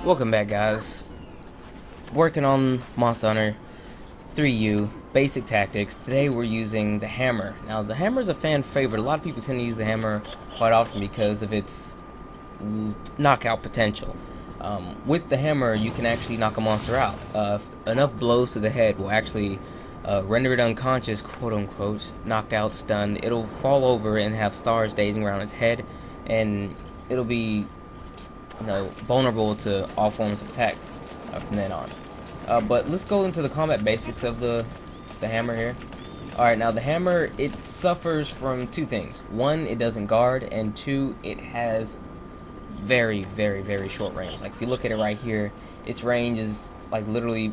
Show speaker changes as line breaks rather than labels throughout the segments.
Welcome back, guys. Working on Monster Hunter 3U basic tactics. Today we're using the hammer. Now the hammer is a fan favorite. A lot of people tend to use the hammer quite often because of its knockout potential. With the hammer you can actually knock a monster out. Enough blows to the head will actually render it unconscious, quote unquote, knocked out, stunned. It'll fall over and have stars dazing around its head, and it'll be vulnerable to all forms of attack from then on. But let's go into the combat basics of the hammer here. Alright, now the hammer, it suffers from two things. One, it doesn't guard, and two, it has very, very, very short range. Like if you look at it right here, its range is like literally,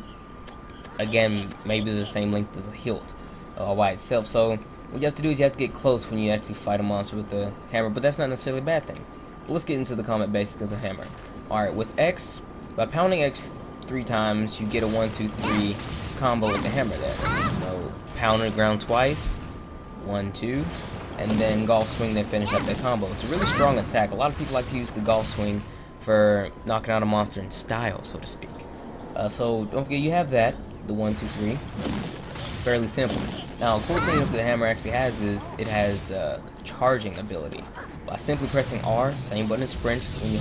again, maybe the same length as a hilt by itself. So what you have to do is you have to get close when you actually fight a monster with the hammer, but that's not necessarily a bad thing. But let's get into the combat basics of the hammer. Alright, with X, by pounding X 3 times, you get a 1, 2, 3 combo with the hammer there. Pound the ground twice, 1, 2, and then golf swing, then finish up that combo. It's a really strong attack. A lot of people like to use the golf swing for knocking out a monster in style, so to speak. So don't forget you have that, the 1, 2, 3. Fairly simple. Now, a cool thing that the hammer actually has is it has charging ability. By simply pressing R, same button as sprint, when you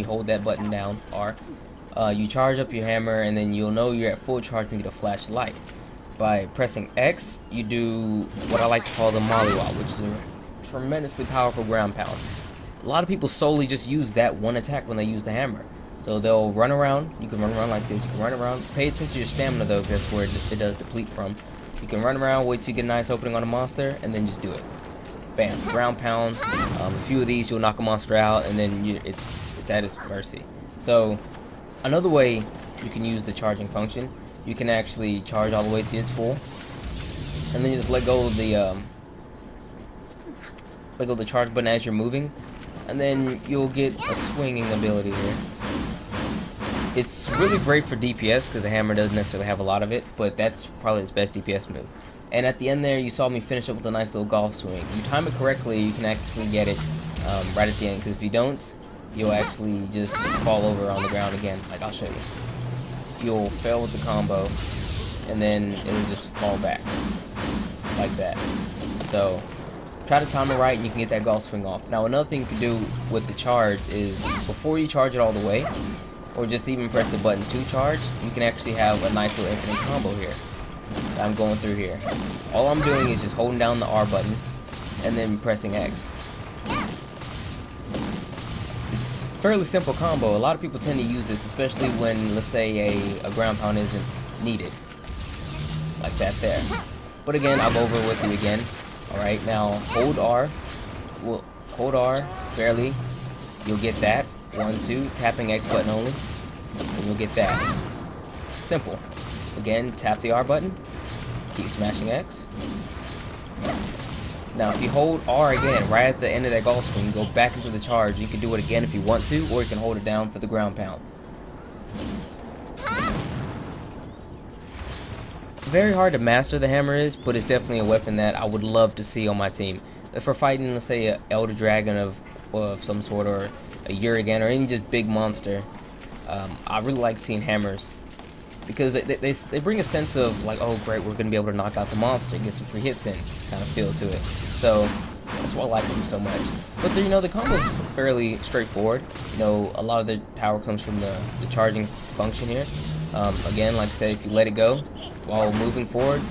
hold that button down, R, you charge up your hammer, and then you'll know you're at full charge and get a flashlight. By pressing X, you do what I like to call the mollywop, which is a tremendously powerful ground pound. A lot of people solely just use that one attack when they use the hammer. So they'll run around. You can run around like this. You can run around. Pay attention to your stamina though, because that's where it does deplete from. You can run around, wait till you get a nice opening on a monster, and then just do it. Bam, ground pound. A few of these, you'll knock a monster out, and then it's at its mercy. So another way you can use the charging function, you can actually charge all the way to its full, and then just let go of the charge button as you're moving, and then you'll get a swinging ability here. It's really great for DPS because the hammer doesn't necessarily have a lot of it, but that's probably its best DPS move. And at the end there, you saw me finish up with a nice little golf swing. You time it correctly, you can actually get it right at the end, because if you don't, you'll actually just fall over on the ground again. Like, I'll show you. You'll fail with the combo, and then it'll just fall back like that. So try to time it right, and you can get that golf swing off. Now, another thing you can do with the charge is before you charge it all the way, or just even press the button to charge, you can actually have a nice little infinite combo here that I'm going through here. All I'm doing is just holding down the R button and then pressing X. It's a fairly simple combo. A lot of people tend to use this, especially when, let's say, a ground pound isn't needed. Like that there. But again, I'll go over it with you again. Alright, now hold R. Well, hold R, barely. You'll get that. 1, 2, tapping X button only, and you'll get that. Simple. Again, tap the R button, keep smashing X. Now, if you hold R again, right at the end of that golf swing, go back into the charge. You can do it again if you want to, or you can hold it down for the ground pound. Very hard to master the hammer is, but it's definitely a weapon that I would love to see on my team. If we're fighting, let's say, an Elder Dragon of some sort, or a Urigan, or any just big monster, I really like seeing hammers, because they bring a sense of like, oh great, we're gonna be able to knock out the monster, get some free hits in, kind of feel to it. So that's why I like them so much. But the combo is fairly straightforward. A lot of the power comes from the charging function here. Again, like I said, if you let it go while moving forward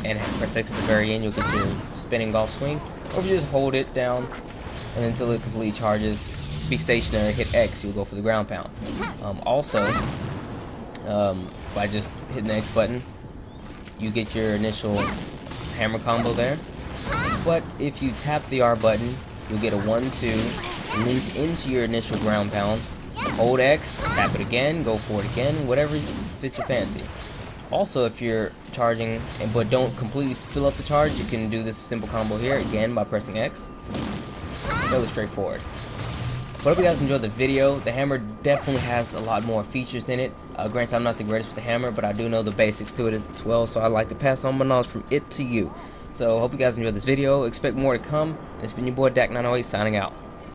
and press X at the very end, you'll get your spinning golf swing. Or if you just hold it down and until it completely charges, be stationary, hit X, you'll go for the ground pound. Also, by just hitting the X button, you get your initial hammer combo there. But if you tap the R button, you'll get a 1, 2 linked into your initial ground pound. Hold X, tap it again, go for it again, whatever fits your fancy. Also, if you're charging but don't completely fill up the charge, you can do this simple combo here again by pressing X. Fairly straightforward. But I hope you guys enjoyed the video. The hammer definitely has a lot more features in it. Granted, I'm not the greatest with the hammer, but I do know the basics to it as well, so I like to pass on my knowledge from it to you. So, hope you guys enjoyed this video. Expect more to come. And it's been your boy, Dak908, signing out.